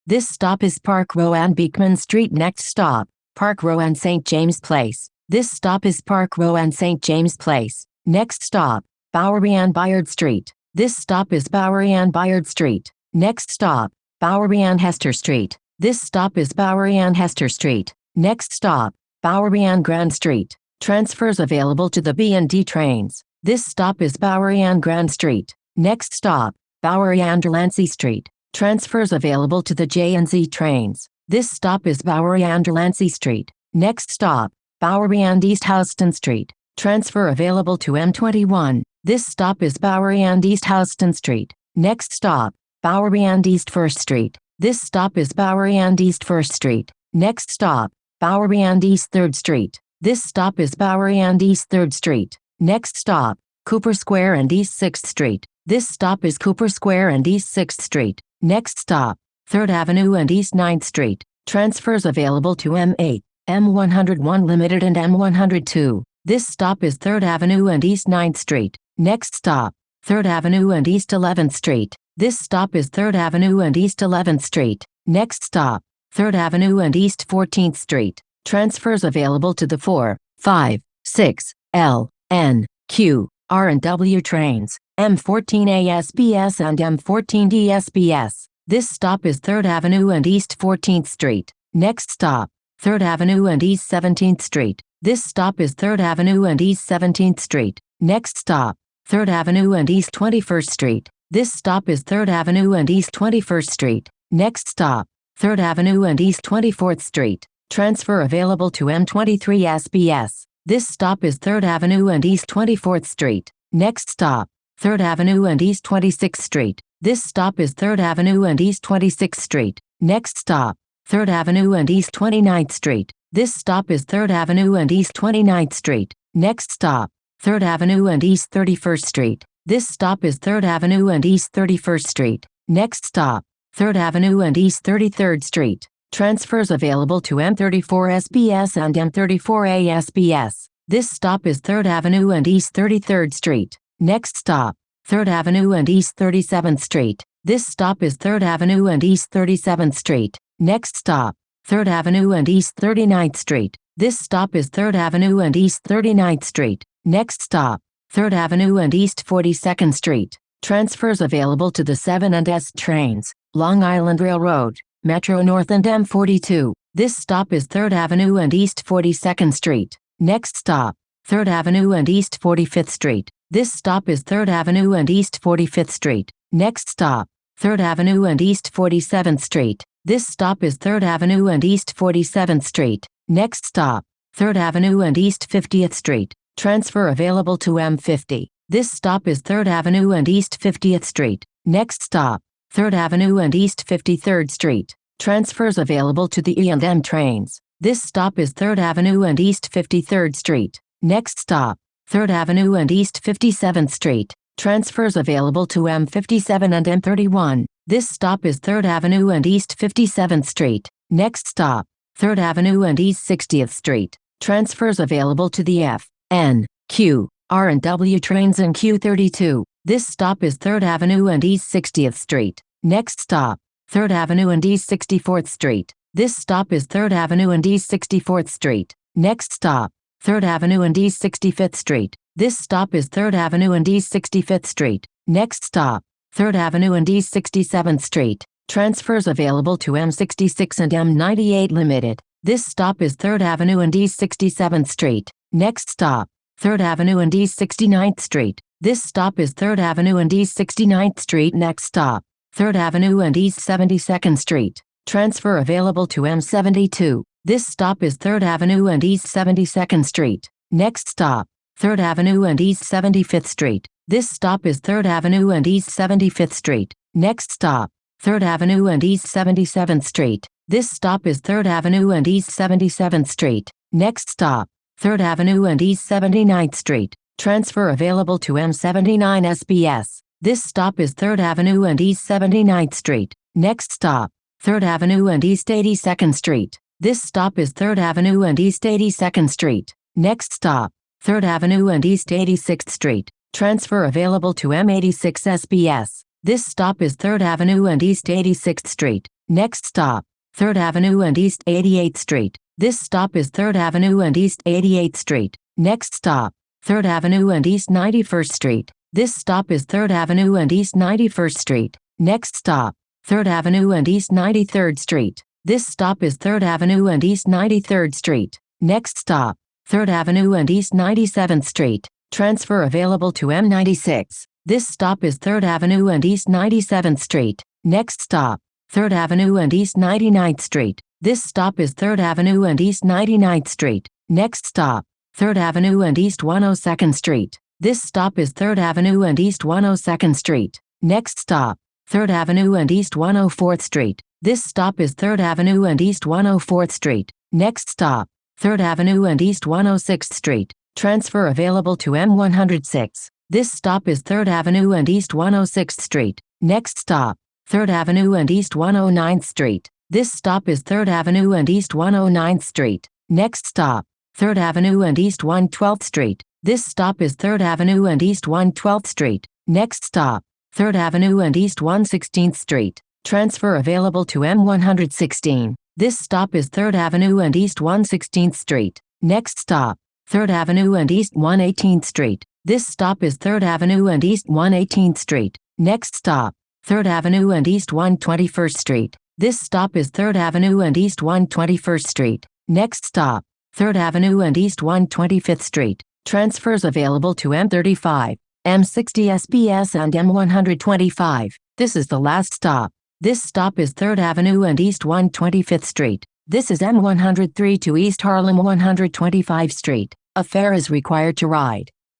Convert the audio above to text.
This stop is Park Row and Beekman Street. Next stop, Park Row and St. James Place. This stop is Park Row and St. James Place. Next stop, Bowery and Bayard Street. This stop is Bowery and Bayard Street. Next stop, Bowery and Hester Street. This stop is Bowery and Hester Street. Next stop, Bowery and Grand Street. Transfers available to the B&D trains. This stop is Bowery and Grand Street. Next stop, Bowery and Delancey Street. Transfers available to the J&Z trains. This stop is Bowery and Delancey Street. Next stop, Bowery and East Houston Street. Transfer available to M21. This stop is Bowery and East Houston Street. Next stop, Bowery and East 1st Street. This stop is Bowery and East 1st Street. Next stop, Bowery and East 3rd Street. This stop is Bowery and East 3rd Street. Next stop, Cooper Square and East 6th Street. This stop is Cooper Square and East 6th Street. Next stop, 3rd Avenue and East 9th Street. Transfers available to M8, M101 Limited and M102. This stop is 3rd Avenue and East 9th Street. Next stop, 3rd Avenue and East 11th Street. This stop is 3rd Avenue and East 11th Street. Next stop, 3rd Avenue and East 14th Street. Transfers available to the 4, 5, 6, L, N, Q, R and W trains, M14 ASBS and M14 DSBS. This stop is 3rd Avenue and East 14th Street. Next stop, 3rd Avenue and East 17th Street. This stop is 3rd Avenue and East 17th Street. Next stop, 3rd Avenue and East 21st Street. This stop is 3rd Avenue and East 21st Street. Next stop, 3rd Avenue and East 24th Street. Transfer available to M23 SBS. This stop is 3rd Avenue and East 24th Street. Next stop, 3rd Avenue and East 26th Street. This stop is 3rd Avenue and East 26th Street. Next stop, 3rd Avenue and East 29th Street. This stop is 3rd Avenue and East 29th Street. Next stop, 3rd Avenue and East 31st Street. This stop is 3rd Avenue and East 31st Street. Next stop, 3rd Avenue and East 33rd Street. Transfers available to M34 SBS and M34A SBS. This stop is 3rd Avenue and East 33rd Street. Next stop, 3rd Avenue and East 37th Street. This stop is 3rd Avenue and East 37th Street. Next stop, 3rd Avenue and East 39th Street. This stop is 3rd Avenue and East 39th Street. Next stop, 3rd Avenue and East 42nd Street. Transfers available to the 7 and S trains, Long Island Railroad, Metro North and M42. This stop is 3rd Avenue and East 42nd Street. Next stop, 3rd Avenue and East 45th Street. This stop is 3rd Avenue and East 45th Street. Next stop, 3rd Avenue and East 47th Street. This stop is 3rd Avenue and East 47th Street. Next stop, 3rd Avenue and East 50th Street. Transfer available to M50. This stop is 3rd Avenue and East 50th Street. Next stop, 3rd Avenue and East 53rd Street. Transfers available to the E&M trains. This stop is 3rd Avenue and East 53rd Street. Next stop, 3rd Avenue and East 57th Street. Transfers available to M57 and M31. This stop is 3rd Avenue and East 57th Street. Next stop, 3rd Avenue and East 60th Street. Transfers available to the F, N, Q, R and W trains in Q32. This stop is 3rd Avenue and East 60th Street. Next stop, 3rd Avenue and East 64th Street. This stop is 3rd Avenue and East 64th Street. Next stop, 3rd Avenue and East 65th Street. This stop is 3rd Avenue and East 65th Street. Next stop, 3rd Avenue and East 67th Street. Transfers available to M66 and M98 Limited. This stop is 3rd Avenue and East 67th Street. Next stop, 3rd Avenue and East 69th Street. This stop is 3rd Avenue and East 69th Street. Next stop, 3rd Avenue and East 72nd Street. Transfer available to M72. This stop is 3rd Avenue and East 72nd Street. Next stop, 3rd Avenue and East 75th Street. This stop is 3rd Avenue and East 75th Street. Next stop, 3rd Avenue and East 77th Street. This stop is 3rd Avenue and East 77th Street. Next stop, 3rd Avenue and East 79th Street. Transfer available to M79 SBS. This stop is 3rd Avenue and East 79th Street. Next stop, 3rd Avenue and East 82nd Street. This stop is 3rd Avenue and East 82nd Street. Next stop, 3rd Avenue and East 86th Street. Transfer available to M86 SBS. This stop is 3rd Avenue and East 86th Street. Next stop, 3rd Avenue and East 88th Street. This stop is 3rd Avenue and East 88th Street. Next stop, 3rd Avenue and East 91st Street. This stop is 3rd Avenue and East 91st Street. Next stop, 3rd Avenue and East 93rd Street. This stop is 3rd Avenue and East 93rd Street. Next stop, 3rd Avenue and East 97th Street. Transfer available to M96. This stop is 3rd Avenue and East 97th Street. Next stop, 3rd Avenue and East 99th Street. This stop is 3rd Avenue and East 99th Street. Next stop, 3rd Avenue and East 102nd Street. This stop is 3rd Avenue and East 102nd Street. Next stop, 3rd Avenue and East 104th Street. This stop is 3rd Avenue and East 104th Street. Next stop, 3rd Avenue and East 106th Street. Transfer available to M106. This stop is 3rd Avenue and East 106th Street. Next stop, 3rd Avenue and East 109th Street. This stop is 3rd Avenue and East 109th Street. Next stop, 3rd Avenue and East 112th Street. This stop is 3rd Avenue and East 112th Street. Next stop, 3rd Avenue and East 116th Street. Transfer available to M116. This stop is 3rd Avenue and East 116th Street. Next stop, 3rd Avenue and East 118th Street. This stop is 3rd Avenue and East 118th Street. Next stop, 3rd Avenue and East 121st Street. This stop is 3rd Avenue and East 121st Street. Next stop, 3rd Avenue and East 125th Street. Transfers available to M35, M60 SBS and M125. This is the last stop. This stop is 3rd Avenue and East 125th Street. This is M103 to East Harlem 125 Street. A fare is required to ride.